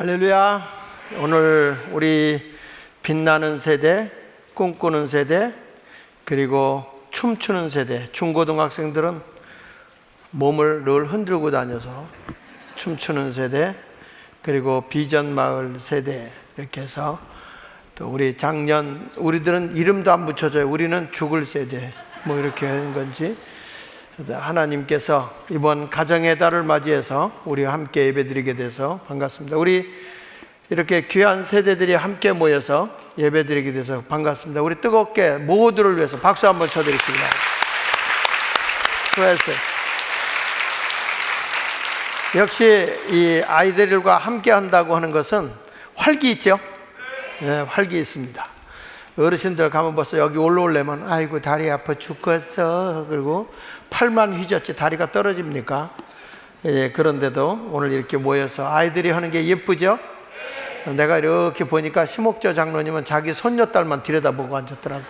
할렐루야. 오늘 우리 빛나는 세대, 꿈꾸는 세대, 그리고 춤추는 세대, 중고등학생들은 몸을 늘 흔들고 다녀서 춤추는 세대, 그리고 비전 마을 세대, 이렇게 해서 또 우리 작년, 우리들은 이름도 안 붙여줘요. 우리는 죽을 세대, 뭐 이렇게 하는 건지. 하나님께서 이번 가정의 달을 맞이해서 우리와 함께 예배드리게 돼서 반갑습니다. 우리 이렇게 귀한 세대들이 함께 모여서 예배드리게 돼서 반갑습니다. 우리 뜨겁게 모두를 위해서 박수 한번 쳐드리겠습니다. 수고했어요. 역시 이 아이들과 함께 한다고 하는 것은 활기 있죠? 네, 활기 있습니다. 어르신들 가면 벌써 여기 올라오려면 아이고 다리 아파 죽겠어, 그리고 팔만 휘젓지 다리가 떨어집니까? 예, 그런데도 오늘 이렇게 모여서 아이들이 하는 게 예쁘죠? 내가 이렇게 보니까 심옥조 장로님은 자기 손녀딸만 들여다보고 앉았더라고요.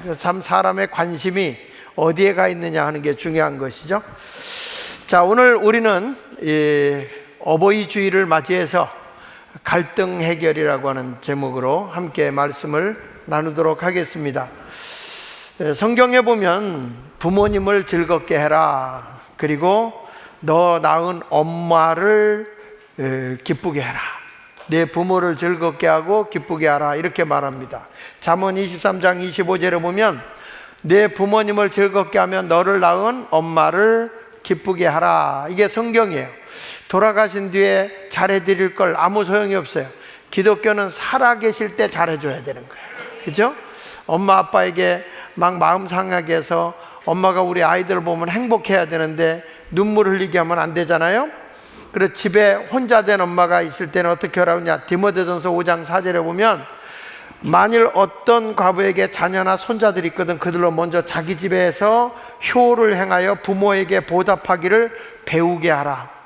예, 참 사람의 관심이 어디에 가 있느냐 하는 게 중요한 것이죠. 자, 오늘 우리는 이 어버이 주일을 맞이해서 갈등 해결이라고 하는 제목으로 함께 말씀을 나누도록 하겠습니다. 성경에 보면 부모님을 즐겁게 해라, 그리고 너 낳은 엄마를 기쁘게 해라, 내 부모를 즐겁게 하고 기쁘게 하라, 이렇게 말합니다. 잠언 23장 25절에 보면 내 부모님을 즐겁게 하면 너를 낳은 엄마를 기쁘게 하라, 이게 성경이에요. 돌아가신 뒤에 잘해드릴 걸 아무 소용이 없어요. 기독교는 살아계실 때 잘해줘야 되는 거예요. 그죠? 엄마 아빠에게 막 마음 상하게 해서 엄마가 우리 아이들을 보면 행복해야 되는데 눈물 흘리게 하면 안 되잖아요. 그래서 집에 혼자 된 엄마가 있을 때는 어떻게 하라고 하냐, 디모데전서 5장 4절에 보면 만일 어떤 과부에게 자녀나 손자들이 있거든 그들로 먼저 자기 집에서 효를 행하여 부모에게 보답하기를 배우게 하라.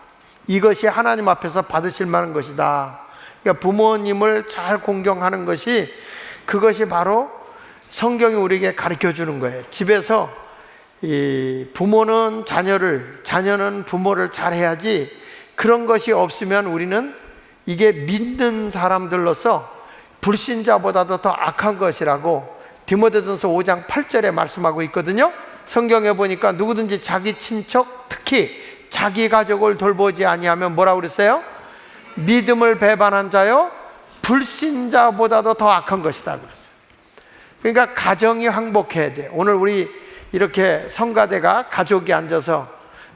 이것이 하나님 앞에서 받으실 만한 것이다. 그러니까 부모님을 잘 공경하는 것이, 그것이 바로 성경이 우리에게 가르쳐 주는 거예요. 집에서 이 부모는 자녀를, 자녀는 부모를 잘해야지, 그런 것이 없으면 우리는 이게 믿는 사람들로서 불신자보다도 더 악한 것이라고 디모데전서 5장 8절에 말씀하고 있거든요. 성경에 보니까 누구든지 자기 친척, 특히 자기 가족을 돌보지 아니하면 뭐라고 그랬어요? 믿음을 배반한 자요 불신자보다도 더 악한 것이다 그랬어요. 그러니까 가정이 행복해야 돼. 오늘 우리 이렇게 성가대가 가족이 앉아서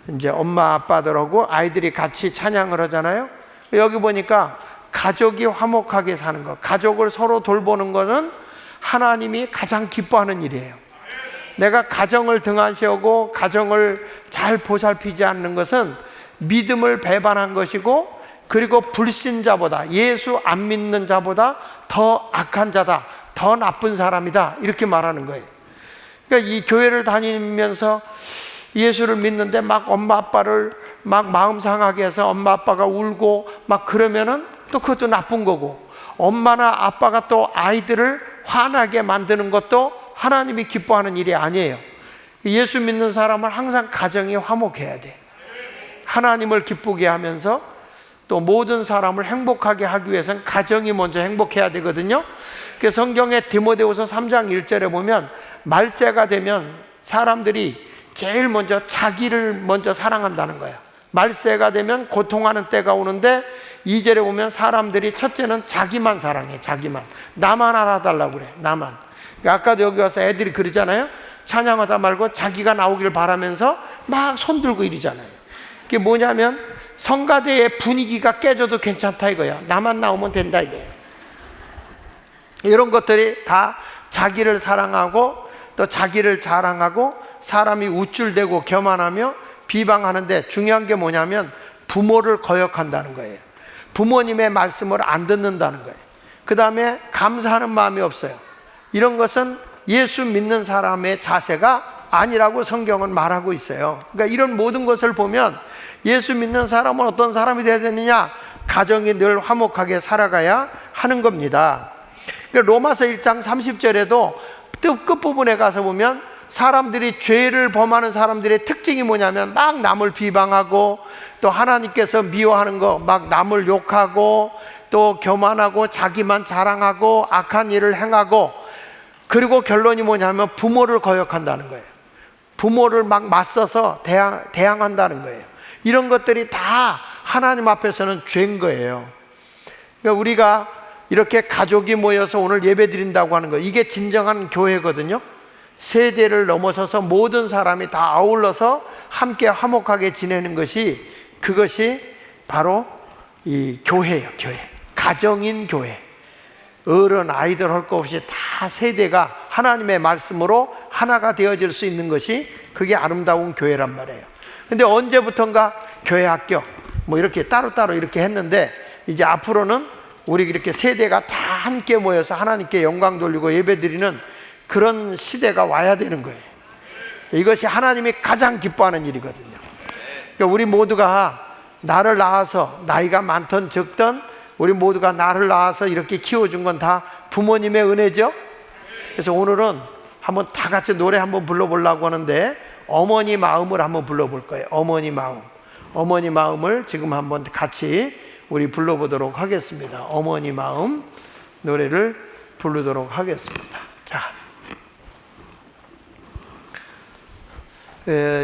이제 엄마 아빠들하고 아이들이 같이 찬양을 하잖아요. 여기 보니까 가족이 화목하게 사는 것, 가족을 서로 돌보는 것은 하나님이 가장 기뻐하는 일이에요. 내가 가정을 등한시하고 가정을 잘 보살피지 않는 것은 믿음을 배반한 것이고, 그리고 불신자보다, 예수 안 믿는 자보다 더 악한 자다, 더 나쁜 사람이다, 이렇게 말하는 거예요. 그러니까 이 교회를 다니면서 예수를 믿는데 막 엄마 아빠를 막 마음 상하게 해서 엄마 아빠가 울고 막 그러면은 또 그것도 나쁜 거고, 엄마나 아빠가 또 아이들을 화나게 만드는 것도 하나님이 기뻐하는 일이 아니에요. 예수 믿는 사람은 항상 가정이 화목해야 돼. 하나님을 기쁘게 하면서 또 모든 사람을 행복하게 하기 위해서는 가정이 먼저 행복해야 되거든요. 그래서 성경의 디모데후서 3장 1절에 보면 말세가 되면 사람들이 제일 먼저 자기를 먼저 사랑한다는 거야. 말세가 되면 고통하는 때가 오는데 2절에 보면 사람들이 첫째는 자기만 사랑해. 자기만, 나만 알아달라고 그래. 나만. 아까도 여기 와서 애들이 그러잖아요. 찬양하다 말고 자기가 나오길 바라면서 막 손들고 이러잖아요. 그게 뭐냐면 성가대의 분위기가 깨져도 괜찮다 이거야. 나만 나오면 된다 이거야. 이런 것들이 다 자기를 사랑하고 또 자기를 자랑하고 사람이 우쭐대고 교만하며 비방하는데, 중요한 게 뭐냐면 부모를 거역한다는 거예요. 부모님의 말씀을 안 듣는다는 거예요. 그 다음에 감사하는 마음이 없어요. 이런 것은 예수 믿는 사람의 자세가 아니라고 성경은 말하고 있어요. 그러니까 이런 모든 것을 보면 예수 믿는 사람은 어떤 사람이 되어야 되느냐? 가정이 늘 화목하게 살아가야 하는 겁니다. 그러니까 로마서 1장 30절에도 끝부분에 가서 보면 사람들이 죄를 범하는 사람들의 특징이 뭐냐면 막 남을 비방하고 또 하나님께서 미워하는 거 막 남을 욕하고 또 교만하고 자기만 자랑하고 악한 일을 행하고 그리고 결론이 뭐냐면 부모를 거역한다는 거예요. 부모를 막 맞서서 대항한다는 거예요. 이런 것들이 다 하나님 앞에서는 죄인 거예요. 그러니까 우리가 이렇게 가족이 모여서 오늘 예배 드린다고 하는 거, 이게 진정한 교회거든요. 세대를 넘어서서 모든 사람이 다 아울러서 함께 화목하게 지내는 것이, 그것이 바로 이 교회예요. 교회, 가정인 교회. 어른 아이들 할 것 없이 다 세대가 하나님의 말씀으로 하나가 되어질 수 있는 것이, 그게 아름다운 교회란 말이에요. 근데 언제부턴가 교회 학교 뭐 이렇게 따로따로 이렇게 했는데, 이제 앞으로는 우리 이렇게 세대가 다 함께 모여서 하나님께 영광 돌리고 예배드리는 그런 시대가 와야 되는 거예요. 이것이 하나님이 가장 기뻐하는 일이거든요. 그러니까 우리 모두가 나를 낳아서, 나이가 많든 적든 우리 모두가 나를 낳아서 이렇게 키워준 건 다 부모님의 은혜죠. 그래서 오늘은 한번 다 같이 노래 한번 불러보려고 하는데, 어머니 마음을 한번 불러볼 거예요. 어머니 마음. 어머니 마음을 지금 한번 같이 우리 불러보도록 하겠습니다. 어머니 마음 노래를 부르도록 하겠습니다. 자,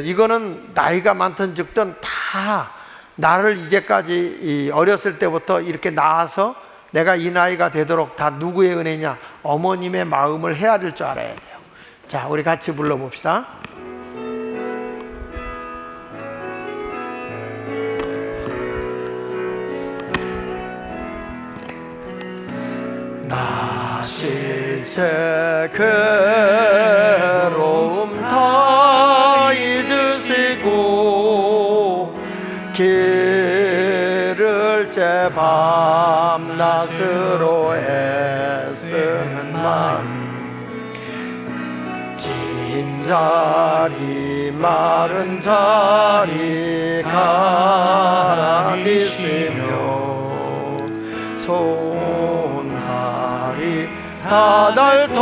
이거는 나이가 많든 적든 다 나를 이제까지 어렸을 때부터 이렇게 낳아서 내가 이 나이가 되도록 다 누구의 은혜냐? 어머님의 마음을 헤아릴 줄 알아야 돼요. 자, 우리 같이 불러봅시다. 나 실제 괴로움 다 잊으시고 길을 제 밤낮으로 애쓰는 마음, 진 자리 마른 자리 가리시며 손발이 다닳도록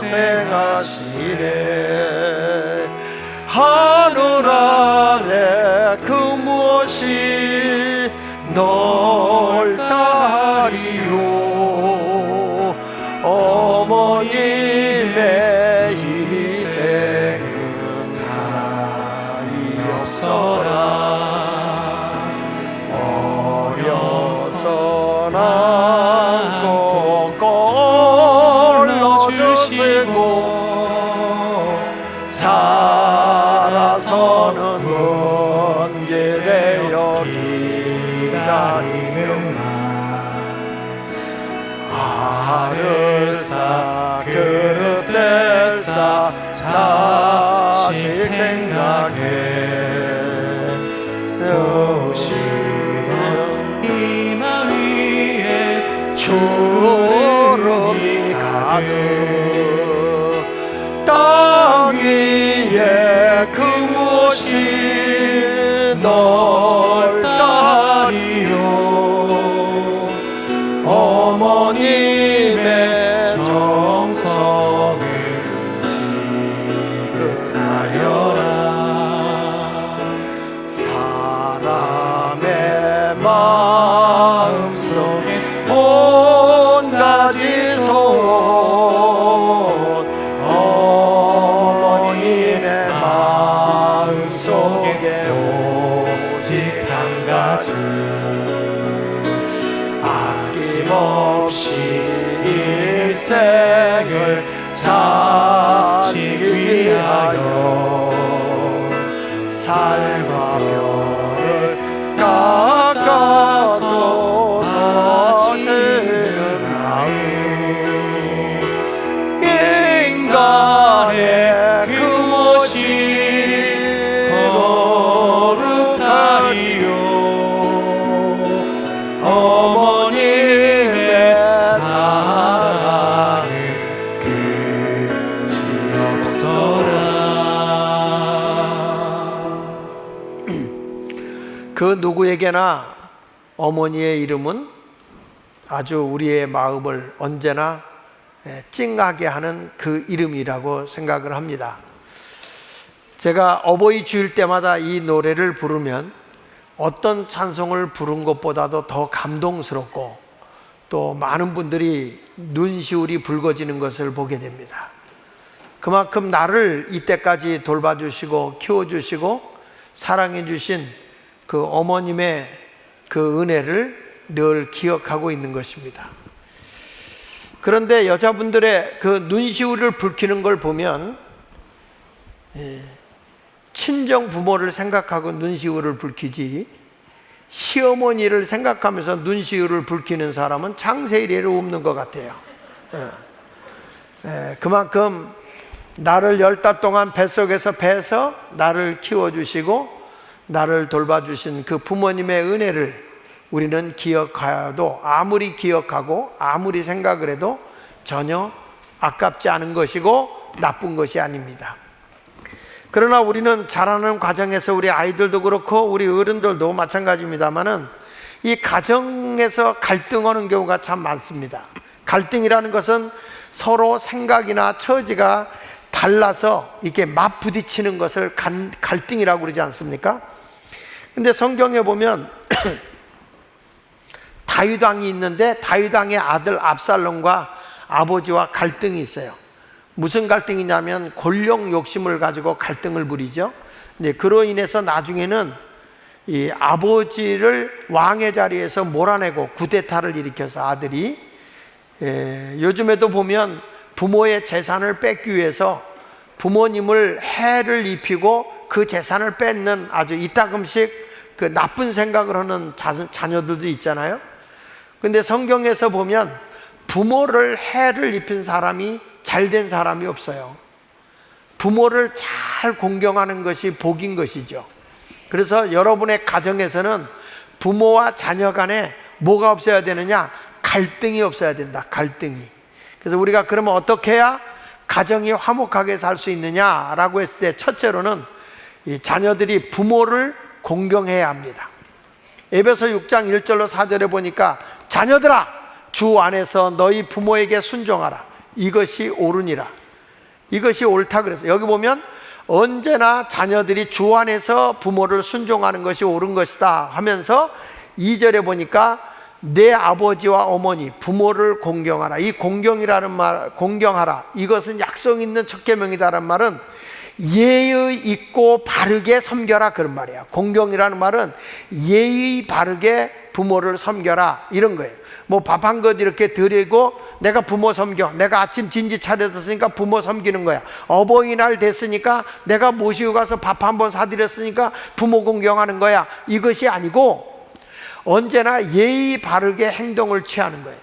고생하시네. 하늘 아래 그 무엇이 넓다리요. 어머님의 희생은 다이 없어라. 자라서는 먼 길에 기다리는 알을 사 그릇 뗄사 자식 생각해 오시는 이마 위에 주름이 가득 땅 위에 그 무엇이 넓다리요. 어머님의 정성을 지극하여라. 사람의 마음속에 온 가지 소원, 어머님의 마음속에 오직 한 가지, 아낌없이 일생을 자식 위하여 살과 뼈를 깎아서 바치는 아이, 인간의 그 무엇이 거룩하리요. 어머님의 사랑은 끝이 없어라. 그 누구에게나 어머니의 이름은 아주 우리의 마음을 언제나 찡하게 하는 그 이름이라고 생각을 합니다. 제가 어버이 주일 때마다 이 노래를 부르면 어떤 찬송을 부른 것보다도 더 감동스럽고 또 많은 분들이 눈시울이 붉어지는 것을 보게 됩니다. 그만큼 나를 이때까지 돌봐주시고 키워주시고 사랑해주신 그 어머님의 그 은혜를 늘 기억하고 있는 것입니다. 그런데 여자분들의 그 눈시울을 붉히는 걸 보면 친정 부모를 생각하고 눈시울을 붉히지 시어머니를 생각하면서 눈시울을 붉히는 사람은 창세일에 없는 것 같아요. 그만큼 나를 10달 동안 뱃속에서 배서 나를 키워주시고 나를 돌봐주신 그 부모님의 은혜를 우리는 기억하여도 아무리 기억하고 아무리 생각을 해도 전혀 아깝지 않은 것이고 나쁜 것이 아닙니다. 그러나 우리는 자라는 과정에서 우리 아이들도 그렇고 우리 어른들도 마찬가지입니다만은 이 가정에서 갈등하는 경우가 참 많습니다. 갈등이라는 것은 서로 생각이나 처지가 달라서 이렇게 맞부딪히는 것을 갈등이라고 그러지 않습니까? 근데 성경에 보면 다윗 왕이 있는데 다윗 왕의 아들 압살롬과 아버지와 갈등이 있어요. 무슨 갈등이냐면 권력 욕심을 가지고 갈등을 부리죠. 근데 그로 인해서 나중에는 이 아버지를 왕의 자리에서 몰아내고 쿠데타를 일으켜서 아들이 요즘에도 보면 부모의 재산을 뺏기 위해서 부모님을 해를 입히고 그 재산을 뺏는 아주 이따금씩 그 나쁜 생각을 하는 자녀들도 있잖아요. 근데 성경에서 보면 부모를 해를 입힌 사람이 잘된 사람이 없어요. 부모를 잘 공경하는 것이 복인 것이죠. 그래서 여러분의 가정에서는 부모와 자녀 간에 뭐가 없어야 되느냐? 갈등이 없어야 된다. 갈등이. 그래서 우리가 그러면 어떻게 해야 가정이 화목하게 살 수 있느냐라고 했을 때 첫째로는 이 자녀들이 부모를 공경해야 합니다. 에베소 6장 1절로 4절에 보니까 자녀들아 주 안에서 너희 부모에게 순종하라. 이것이 옳으니라. 이것이 옳다 그랬어요. 여기 보면 언제나 자녀들이 주 안에서 부모를 순종하는 것이 옳은 것이다 하면서 2절에 보니까 내 아버지와 어머니 부모를 공경하라. 이 공경이라는 말, 공경하라, 이것은 약속 있는 첫 계명이다라는 말은 예의 있고 바르게 섬겨라 그런 말이야. 공경이라는 말은 예의 바르게 부모를 섬겨라 이런 거예요. 뭐 밥 한 것 이렇게 드리고 내가 부모 섬겨, 내가 아침 진지 차렸으니까 부모 섬기는 거야. 어버이날 됐으니까 내가 모시고 가서 밥 한 번 사드렸으니까 부모 공경하는 거야. 이것이 아니고 언제나 예의 바르게 행동을 취하는 거예요.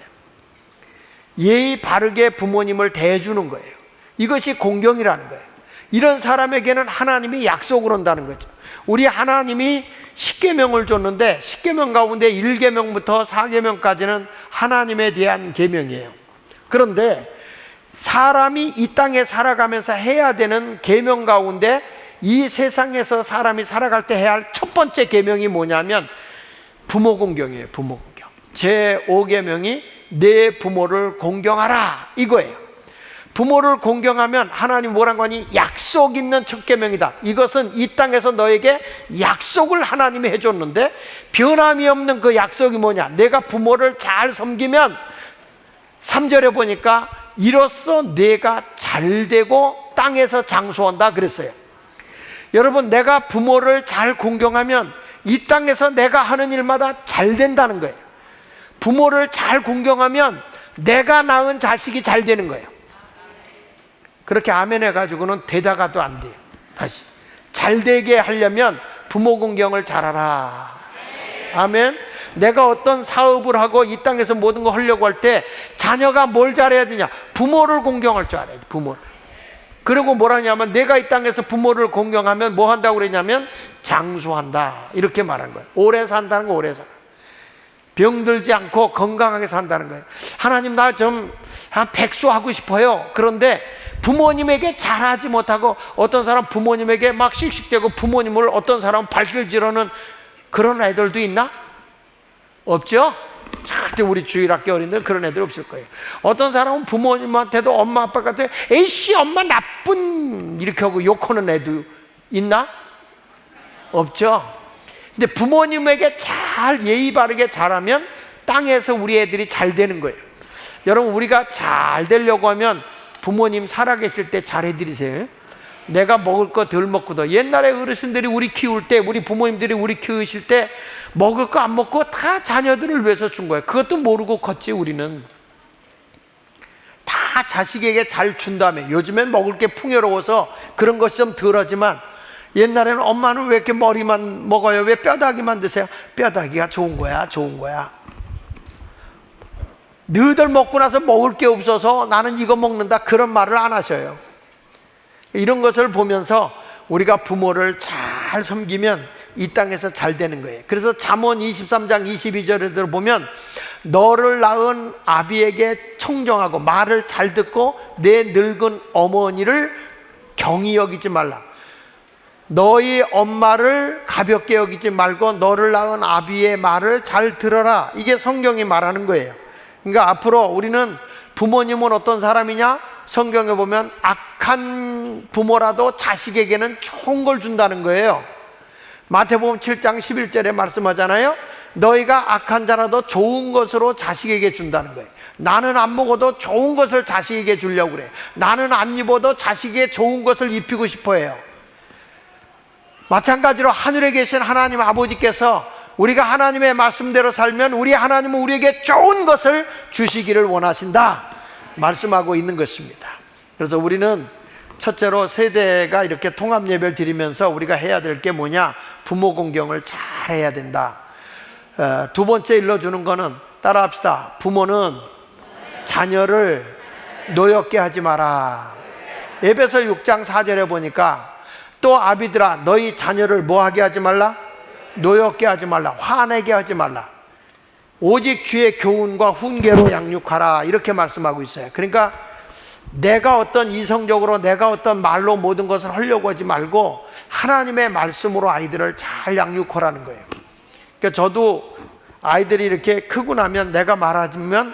예의 바르게 부모님을 대해주는 거예요. 이것이 공경이라는 거예요. 이런 사람에게는 하나님이 약속을 한다는 거죠. 우리 하나님이 10계명을 줬는데 10계명 가운데 1계명부터 4계명까지는 하나님에 대한 계명이에요. 그런데 사람이 이 땅에 살아가면서 해야 되는 계명 가운데 이 세상에서 사람이 살아갈 때 해야 할 첫 번째 계명이 뭐냐면 부모 공경이에요. 부모 공경. 제5계명이 내 부모를 공경하라 이거예요. 부모를 공경하면 하나님 뭐라고 하니? 약속 있는 첫 계명이다. 이것은 이 땅에서 너에게 약속을 하나님이 해줬는데 변함이 없는 그 약속이 뭐냐? 내가 부모를 잘 섬기면 3절에 보니까 이로써 내가 잘되고 땅에서 장수한다 그랬어요. 여러분, 내가 부모를 잘 공경하면 이 땅에서 내가 하는 일마다 잘 된다는 거예요. 부모를 잘 공경하면 내가 낳은 자식이 잘 되는 거예요. 그렇게 아멘 해가지고는 되다가도 안 돼요. 다시 잘 되게 하려면 부모 공경을 잘하라. 아멘. 내가 어떤 사업을 하고 이 땅에서 모든 거 하려고 할 때 자녀가 뭘 잘해야 되냐? 부모를 공경할 줄 알아야 돼. 부모를. 그리고 뭐라냐면 내가 이 땅에서 부모를 공경하면 뭐 한다고 그랬냐면 장수한다 이렇게 말한 거예요. 오래 산다는 거. 오래 살아. 병들지 않고 건강하게 산다는 거예요. 하나님, 나 좀 백수하고 싶어요. 그런데 부모님에게 잘하지 못하고 어떤 사람 부모님에게 막 씩씩대고 부모님을 어떤 사람은 발길질하는 그런 애들도 있나? 없죠? 잘 절대 우리 주일학교 어린이들 그런 애들 없을 거예요. 어떤 사람은 부모님한테도 엄마 아빠한테 에이씨 엄마 나쁜 이렇게 하고 욕하는 애도 있나? 없죠. 근데 부모님에게 잘 예의 바르게 잘하면 땅에서 우리 애들이 잘 되는 거예요. 여러분, 우리가 잘 되려고 하면 부모님 살아계실 때 잘 해드리세요. 내가 먹을 거 덜 먹고도, 옛날에 어르신들이 우리 키울 때, 우리 부모님들이 우리 키우실 때 먹을 거 안 먹고 다 자녀들을 위해서 준 거예요. 그것도 모르고 컸지. 우리는 다 자식에게 잘 준 다음에, 요즘엔 먹을 게 풍요로워서 그런 것이 좀 덜하지만 옛날에는 엄마는 왜 이렇게 머리만 먹어요? 왜 뼈다귀만 드세요? 뼈다귀가 좋은 거야, 좋은 거야. 너희들 먹고 나서 먹을 게 없어서 나는 이거 먹는다, 그런 말을 안 하셔요. 이런 것을 보면서 우리가 부모를 잘 섬기면 이 땅에서 잘 되는 거예요. 그래서 잠언 23장 22절에 보면 너를 낳은 아비에게 청정하고 말을 잘 듣고 내 늙은 어머니를 경히 여기지 말라. 너희 엄마를 가볍게 여기지 말고 너를 낳은 아비의 말을 잘 들어라. 이게 성경이 말하는 거예요. 그러니까 앞으로 우리는 부모님은 어떤 사람이냐? 성경에 보면 악한 부모라도 자식에게는 좋은 걸 준다는 거예요. 마태복음 7장 11절에 말씀하잖아요. 너희가 악한 자라도 좋은 것으로 자식에게 준다는 거예요. 나는 안 먹어도 좋은 것을 자식에게 주려고 그래. 나는 안 입어도 자식에게 좋은 것을 입히고 싶어 해요. 마찬가지로 하늘에 계신 하나님 아버지께서 우리가 하나님의 말씀대로 살면 우리 하나님은 우리에게 좋은 것을 주시기를 원하신다 말씀하고 있는 것입니다. 그래서 우리는 첫째로 세대가 이렇게 통합 예배를 드리면서 우리가 해야 될 게 뭐냐? 부모 공경을 잘 해야 된다. 두 번째 일러주는 거는 따라합시다. 부모는 자녀를 노엽게 하지 마라. 에베소 6장 4절에 보니까 또 아비들아 너희 자녀를 뭐하게 하지 말라? 노엽게 하지 말라. 화내게 하지 말라. 오직 주의 교훈과 훈계로 양육하라. 이렇게 말씀하고 있어요. 그러니까 내가 어떤 이성적으로 내가 어떤 말로 모든 것을 하려고 하지 말고 하나님의 말씀으로 아이들을 잘 양육하라는 거예요. 그러니까 저도 아이들이 이렇게 크고 나면 내가 말하면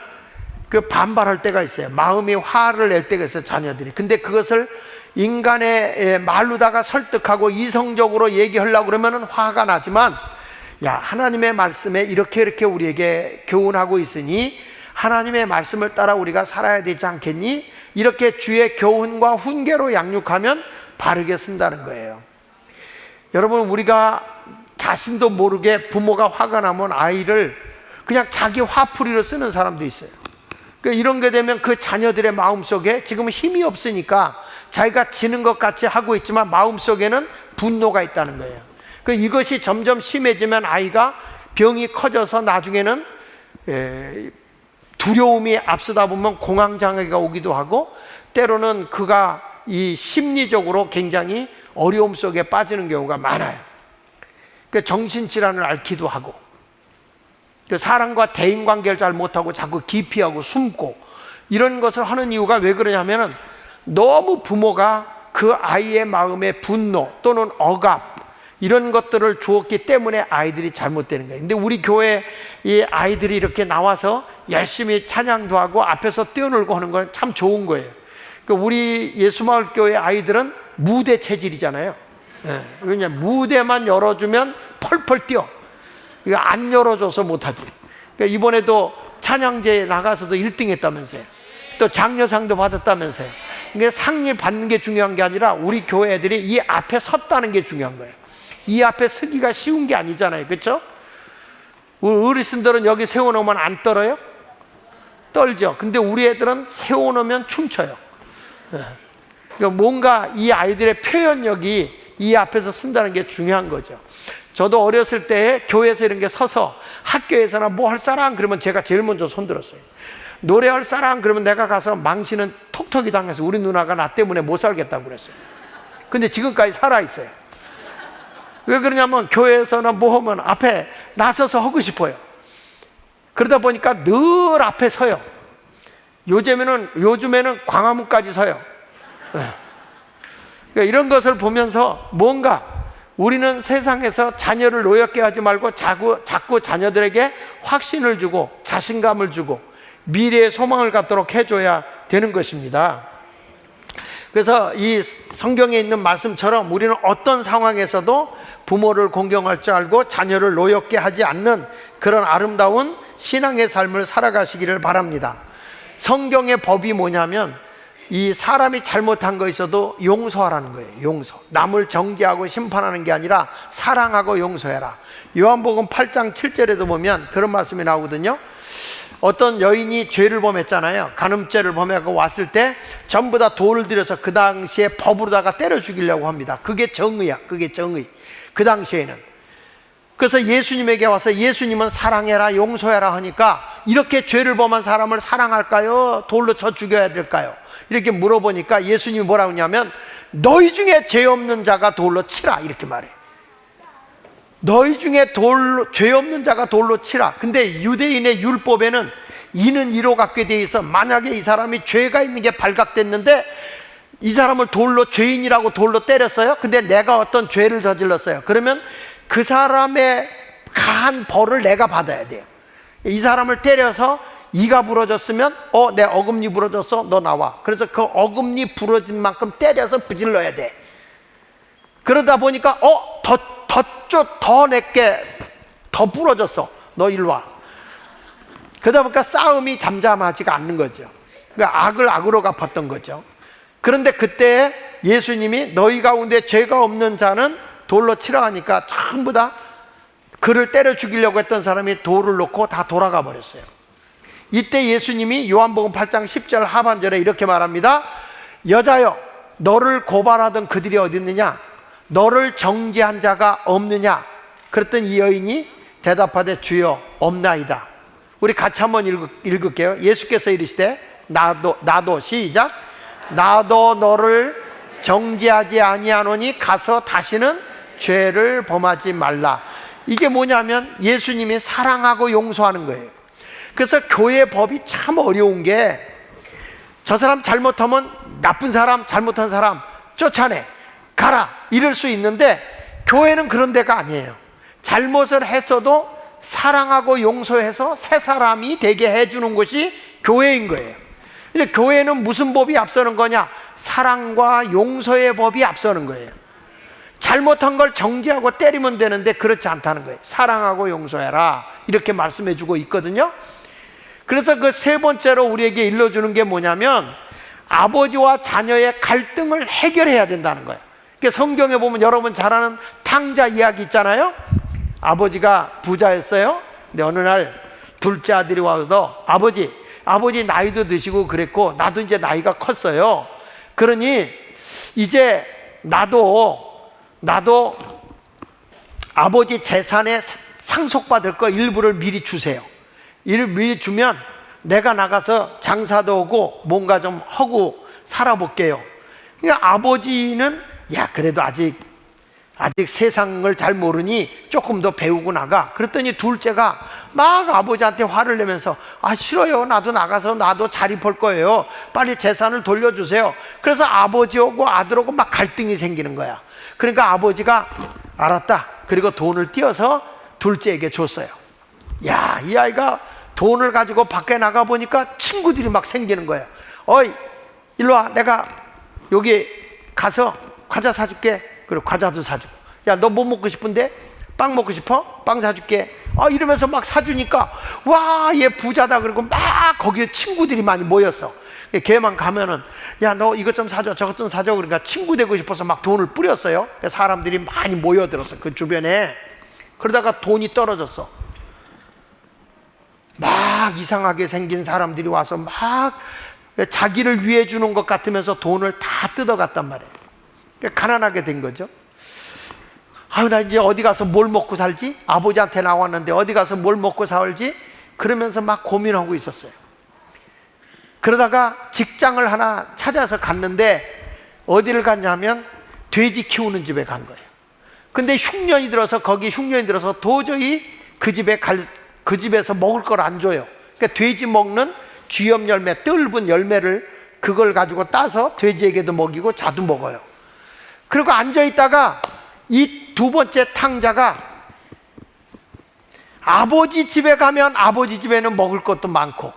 그 반발할 때가 있어요. 마음이 화를 낼 때가 있어요, 자녀들이. 근데 그것을 인간의 말로다가 설득하고 이성적으로 얘기하려고 그러면 화가 나지만, 야, 하나님의 말씀에 이렇게 우리에게 교훈하고 있으니 하나님의 말씀을 따라 우리가 살아야 되지 않겠니? 이렇게 주의 교훈과 훈계로 양육하면 바르게 쓴다는 거예요. 여러분, 우리가 자신도 모르게 부모가 화가 나면 아이를 그냥 자기 화풀이로 쓰는 사람도 있어요. 그러니까 이런 게 되면 그 자녀들의 마음속에 지금 힘이 없으니까 자기가 지는 것 같이 하고 있지만 마음속에는 분노가 있다는 거예요. 이것이 점점 심해지면 아이가 병이 커져서 나중에는 두려움이 앞서다 보면 공황장애가 오기도 하고, 때로는 그가 이 심리적으로 굉장히 어려움 속에 빠지는 경우가 많아요. 정신질환을 앓기도 하고, 사람과 대인관계를 잘 못하고 자꾸 기피하고 숨고, 이런 것을 하는 이유가 왜 그러냐면은 너무 부모가 그 아이의 마음에 분노 또는 억압 이런 것들을 주었기 때문에 아이들이 잘못되는 거예요. 근데 우리 교회 이 아이들이 이렇게 나와서 열심히 찬양도 하고 앞에서 뛰어놀고 하는 건 참 좋은 거예요. 우리 예수마을교회 아이들은 무대 체질이잖아요. 왜냐하면 무대만 열어주면 펄펄 뛰어. 이거 안 열어줘서 못하지. 이번에도 찬양제에 나가서도 1등 했다면서요. 또 장려상도 받았다면서요. 그러니까 상이 받는 게 중요한 게 아니라 우리 교회 애들이 이 앞에 섰다는 게 중요한 거예요. 이 앞에 서기가 쉬운 게 아니잖아요. 그렇죠? 우리 어르신들은 여기 세워놓으면 안 떨어요? 떨죠. 근데 우리 애들은 세워놓으면 춤춰요. 그러니까 뭔가 이 아이들의 표현력이 이 앞에서 쓴다는 게 중요한 거죠. 저도 어렸을 때 교회에서 이런 게 서서 학교에서나 뭐 할 사람 그러면 제가 제일 먼저 손들었어요. 노래할 사람 그러면 내가 가서 망신은 톡톡이 당해서 우리 누나가 나 때문에 못 살겠다고 그랬어요. 근데 지금까지 살아있어요. 왜 그러냐면 교회에서나 뭐 하면 앞에 나서서 하고 싶어요. 그러다 보니까 늘 앞에 서요. 요즘에는 광화문까지 서요. 그러니까 이런 것을 보면서 뭔가 우리는 세상에서 자녀를 노엽게 하지 말고 자꾸 자녀들에게 확신을 주고 자신감을 주고 미래의 소망을 갖도록 해줘야 되는 것입니다. 그래서 이 성경에 있는 말씀처럼 우리는 어떤 상황에서도 부모를 공경할 줄 알고 자녀를 노엽게 하지 않는 그런 아름다운 신앙의 삶을 살아가시기를 바랍니다. 성경의 법이 뭐냐면 이 사람이 잘못한 거 있어도 용서하라는 거예요. 용서. 남을 정죄하고 심판하는 게 아니라 사랑하고 용서해라. 요한복음 8장 7절에도 보면 그런 말씀이 나오거든요. 어떤 여인이 죄를 범했잖아요. 간음죄를 범하고 왔을 때 전부 다 돌을 들여서 그 당시에 법으로다가 때려 죽이려고 합니다. 그게 정의야. 그게 정의. 그 당시에는. 그래서 예수님에게 와서 예수님은 사랑해라 용서해라 하니까 이렇게 죄를 범한 사람을 사랑할까요? 돌로 쳐 죽여야 될까요? 이렇게 물어보니까 예수님이 뭐라고 하냐면 너희 중에 죄 없는 자가 돌로 치라 이렇게 말해. 너희 중에 죄 없는 자가 돌로 치라. 근데 유대인의 율법에는 이는 이로 갖게 돼 있어. 만약에 이 사람이 죄가 있는 게 발각됐는데 이 사람을 죄인이라고 돌로 때렸어요. 근데 내가 어떤 죄를 저질렀어요. 그러면 그 사람의 가한 벌을 내가 받아야 돼요. 이 사람을 때려서 이가 부러졌으면 내 어금니 부러졌어, 너 나와. 그래서 그 어금니 부러진 만큼 때려서 부질러야 돼. 그러다 보니까 더 내게 더 부러졌어, 너 일로 와. 그러다 보니까 싸움이 잠잠하지가 않는 거죠. 그러니까 악을 악으로 갚았던 거죠. 그런데 그때 예수님이 너희 가운데 죄가 없는 자는 돌로 치라 하니까 전부 다 그를 때려 죽이려고 했던 사람이 돌을 놓고 다 돌아가 버렸어요. 이때 예수님이 요한복음 8장 10절 하반절에 이렇게 말합니다. 여자여, 너를 고발하던 그들이 어디 있느냐? 너를 정죄한 자가 없느냐? 그랬더니 이 여인이 대답하되 주여 없나이다. 우리 같이 한번 읽을게요. 예수께서 이르시되 나도 시작. 나도 너를 정죄하지 아니하노니 가서 다시는 죄를 범하지 말라. 이게 뭐냐면 예수님이 사랑하고 용서하는 거예요. 그래서 교회 법이 참 어려운 게 저 사람 잘못하면 나쁜 사람, 잘못한 사람 쫓아내, 가라 이럴 수 있는데 교회는 그런 데가 아니에요. 잘못을 했어도 사랑하고 용서해서 새 사람이 되게 해주는 것이 교회인 거예요. 이제 교회는 무슨 법이 앞서는 거냐? 사랑과 용서의 법이 앞서는 거예요. 잘못한 걸 정죄하고 때리면 되는데 그렇지 않다는 거예요. 사랑하고 용서해라 이렇게 말씀해 주고 있거든요. 그래서 그 세 번째로 우리에게 일러주는 게 뭐냐면 아버지와 자녀의 갈등을 해결해야 된다는 거예요. 그러니까 성경에 보면 여러분 잘 아는 탕자 이야기 있잖아요. 아버지가 부자였어요. 근데 어느 날 둘째 아들이 와서 아버지 나이도 드시고 그랬고 나도 이제 나이가 컸어요. 그러니 이제 나도 아버지 재산에 상속받을 거 일부를 미리 주세요. 이를 미리 주면 내가 나가서 장사도 하고 뭔가 좀 하고 살아볼게요. 그러니까 아버지는 그래도 아직 세상을 잘 모르니 조금 더 배우고 나가. 그랬더니 둘째가 막 아버지한테 화를 내면서 싫어요. 나도 나가서 나도 자립할 거예요. 빨리 재산을 돌려주세요. 그래서 아버지하고 아들하고 막 갈등이 생기는 거야. 그러니까 아버지가 알았다. 그리고 돈을 띄어서 둘째에게 줬어요. 이 아이가 돈을 가지고 밖에 나가보니까 친구들이 막 생기는 거예요. 어이 일로 와, 내가 여기 가서 과자 사줄게. 그리고 과자도 사주고, 너 뭐 먹고 싶은데? 빵 먹고 싶어? 빵 사줄게. 이러면서 막 사주니까 와, 얘 부자다. 그리고 막 거기에 친구들이 많이 모였어. 걔만 가면은 너 이것 좀 사줘 저것 좀 사줘. 그러니까 친구 되고 싶어서 막 돈을 뿌렸어요. 사람들이 많이 모여들었어 그 주변에. 그러다가 돈이 떨어졌어. 막 이상하게 생긴 사람들이 와서 막 자기를 위해 주는 것 같으면서 돈을 다 뜯어갔단 말이에요. 가난하게 된 거죠. 나 이제 어디 가서 뭘 먹고 살지? 아버지한테 나왔는데 어디 가서 뭘 먹고 살지? 그러면서 막 고민하고 있었어요. 그러다가 직장을 하나 찾아서 갔는데 어디를 갔냐면 돼지 키우는 집에 간 거예요. 근데 흉년이 들어서 도저히 그 집에서 먹을 걸 안 줘요. 그러니까 돼지 먹는 쥐염 열매, 뜰분 열매를 그걸 가지고 따서 돼지에게도 먹이고 자도 먹어요. 그리고 앉아있다가 이 두 번째 탕자가 아버지 집에 가면 아버지 집에는 먹을 것도 많고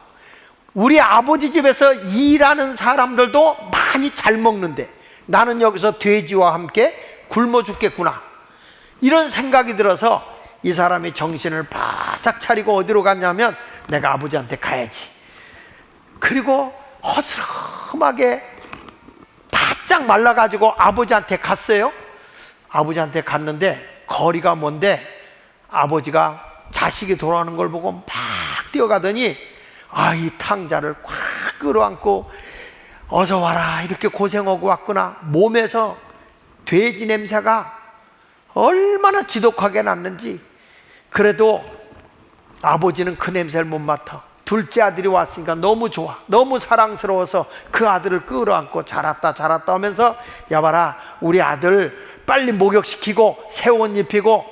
우리 아버지 집에서 일하는 사람들도 많이 잘 먹는데 나는 여기서 돼지와 함께 굶어 죽겠구나, 이런 생각이 들어서 이 사람이 정신을 바싹 차리고 어디로 갔냐면 내가 아버지한테 가야지. 그리고 허스름하게 바짝 말라가지고 아버지한테 갔어요. 아버지한테 갔는데 거리가 먼데 아버지가 자식이 돌아오는 걸 보고 막 뛰어가더니 이 탕자를 꽉 끌어안고 어서 와라, 이렇게 고생하고 왔구나. 몸에서 돼지 냄새가 얼마나 지독하게 났는지. 그래도 아버지는 그 냄새를 못 맡아. 둘째 아들이 왔으니까 너무 좋아, 너무 사랑스러워서 그 아들을 끌어안고 잘했다 잘했다 하면서 여봐라, 우리 아들 빨리 목욕시키고 새 옷 입히고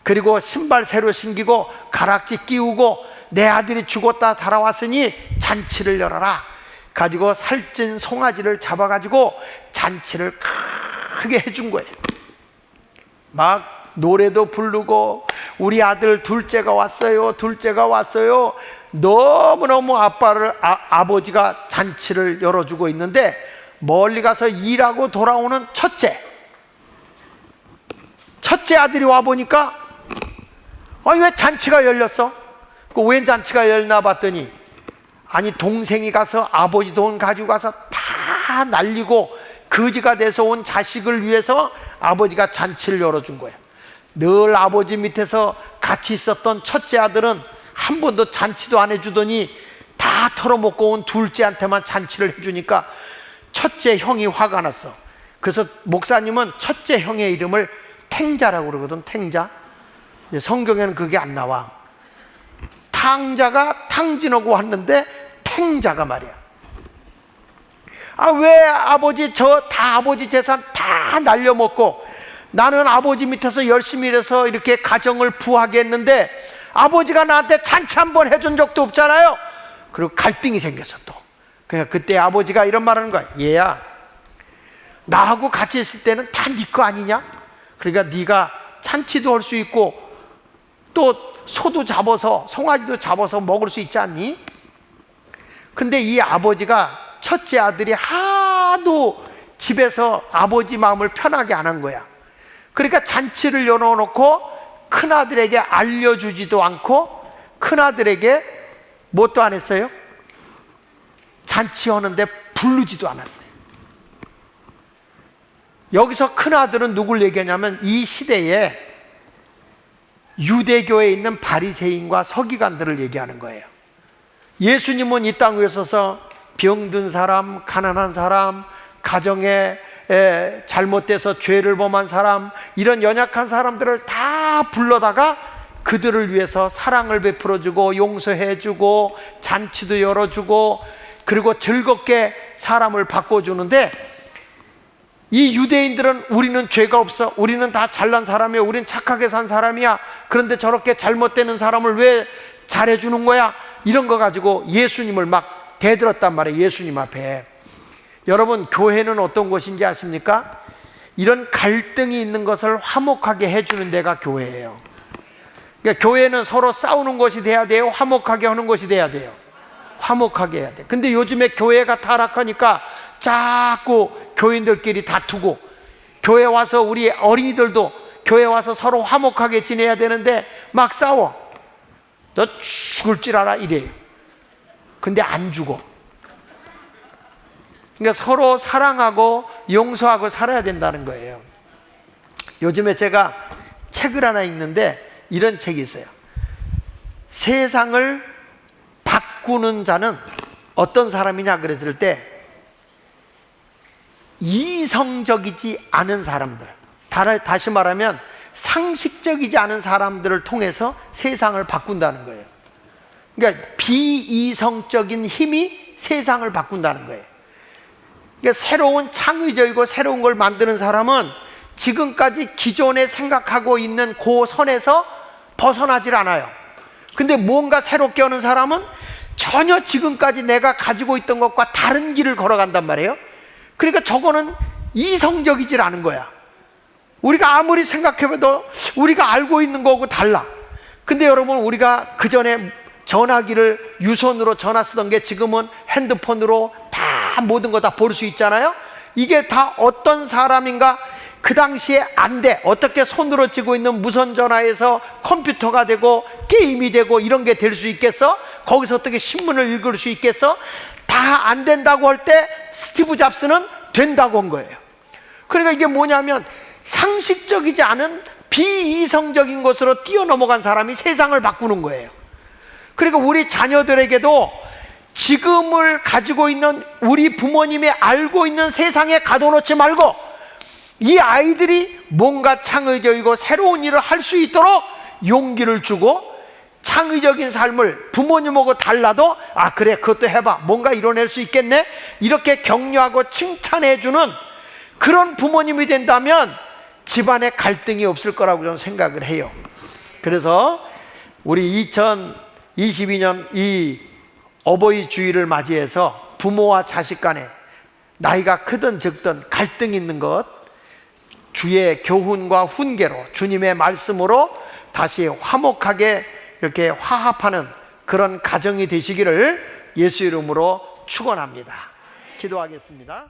그리고 신발 새로 신기고 가락지 끼우고 내 아들이 죽었다 살아왔으니 잔치를 열어라. 가지고 살찐 송아지를 잡아가지고 잔치를 크게 해준 거예요. 막 노래도 부르고 우리 아들 둘째가 왔어요, 둘째가 왔어요. 너무너무 아버지가 잔치를 열어주고 있는데 멀리 가서 일하고 돌아오는 첫째 아들이 와보니까 왜 잔치가 열렸어? 웬 잔치가 열나 봤더니 아니 동생이 가서 아버지 돈 가지고 가서 다 날리고 거지가 돼서 온 자식을 위해서 아버지가 잔치를 열어준 거야. 늘 아버지 밑에서 같이 있었던 첫째 아들은 한 번도 잔치도 안 해주더니 다 털어먹고 온 둘째한테만 잔치를 해주니까 첫째 형이 화가 났어. 그래서 목사님은 첫째 형의 이름을 탱자라고 그러거든. 탱자. 성경에는 그게 안 나와. 탕자가 탕진하고 왔는데 탱자가 말이야. 왜 아버지 다 아버지 재산 다 날려먹고 나는 아버지 밑에서 열심히 일해서 이렇게 가정을 부하게 했는데 아버지가 나한테 잔치 한번 해준 적도 없잖아요. 그리고 갈등이 생겼어 또. 그러니까 그때 아버지가 이런 말 하는 거야. 얘야, 나하고 같이 있을 때는 다 네 거 아니냐? 그러니까 네가 잔치도 할 수 있고 또 소도 잡아서 송아지도 잡아서 먹을 수 있지 않니? 근데 이 아버지가 첫째 아들이 하도 집에서 아버지 마음을 편하게 안 한 거야. 그러니까 잔치를 열어놓고 큰아들에게 알려주지도 않고 큰아들에게 뭣도 안 했어요? 잔치하는데 부르지도 않았어요. 여기서 큰아들은 누굴 얘기하냐면 이 시대에 유대교에 있는 바리새인과 서기관들을 얘기하는 거예요. 예수님은 이 땅 위에 서서 병든 사람, 가난한 사람, 가정에 잘못돼서 죄를 범한 사람, 이런 연약한 사람들을 다 불러다가 그들을 위해서 사랑을 베풀어주고 용서해주고 잔치도 열어주고 그리고 즐겁게 사람을 바꿔주는데 이 유대인들은 우리는 죄가 없어, 우리는 다 잘난 사람이야, 우리는 착하게 산 사람이야, 그런데 저렇게 잘못되는 사람을 왜 잘해주는 거야? 이런 거 가지고 예수님을 막 대들었단 말이에요. 예수님 앞에. 여러분, 교회는 어떤 곳인지 아십니까? 이런 갈등이 있는 것을 화목하게 해주는 데가 교회예요. 그러니까 교회는 서로 싸우는 곳이 돼야 돼요? 화목하게 하는 곳이 돼야 돼요? 화목하게 해야 돼. 근데 요즘에 교회가 타락하니까 자꾸 교인들끼리 다투고, 교회 와서 우리 어린이들도 교회 와서 서로 화목하게 지내야 되는데 막 싸워. 너 죽을 줄 알아 이래요. 근데 안 죽어. 그러니까 서로 사랑하고 용서하고 살아야 된다는 거예요. 요즘에 제가 책을 하나 읽는데 이런 책이 있어요. 세상을 바꾸는 자는 어떤 사람이냐 그랬을 때 이성적이지 않은 사람들, 다시 말하면 상식적이지 않은 사람들을 통해서 세상을 바꾼다는 거예요. 그러니까 비이성적인 힘이 세상을 바꾼다는 거예요. 그러니까 새로운 창의적이고 새로운 걸 만드는 사람은 지금까지 기존에 생각하고 있는 그 선에서 벗어나질 않아요. 근데 뭔가 새롭게 하는 사람은 전혀 지금까지 내가 가지고 있던 것과 다른 길을 걸어간단 말이에요. 그러니까 저거는 이성적이질 않은 거야. 우리가 아무리 생각해봐도 우리가 알고 있는 거하고 달라. 근데 여러분, 우리가 그전에 전화기를 유선으로 전화 쓰던 게 지금은 핸드폰으로 다 모든 거 다 볼 수 있잖아요. 이게 다 어떤 사람인가, 그 당시에 안 돼. 어떻게 손으로 쥐고 있는 무선 전화에서 컴퓨터가 되고 게임이 되고 이런 게 될 수 있겠어? 거기서 어떻게 신문을 읽을 수 있겠어? 다 안 된다고 할 때 스티브 잡스는 된다고 한 거예요. 그러니까 이게 뭐냐면 상식적이지 않은 비이성적인 것으로 뛰어넘어간 사람이 세상을 바꾸는 거예요. 그러니까 우리 자녀들에게도 지금을 가지고 있는 우리 부모님이 알고 있는 세상에 가둬놓지 말고 이 아이들이 뭔가 창의적이고 새로운 일을 할 수 있도록 용기를 주고, 창의적인 삶을 부모님하고 달라도 그래, 그것도 해봐, 뭔가 이뤄낼 수 있겠네, 이렇게 격려하고 칭찬해주는 그런 부모님이 된다면 집안에 갈등이 없을 거라고 저는 생각을 해요. 그래서 우리 2022년 이 어버이 주일을 맞이해서 부모와 자식 간에 나이가 크든 적든 갈등 있는 것, 주의 교훈과 훈계로, 주님의 말씀으로 다시 화목하게 이렇게 화합하는 그런 가정이 되시기를 예수 이름으로 축원합니다. 기도하겠습니다.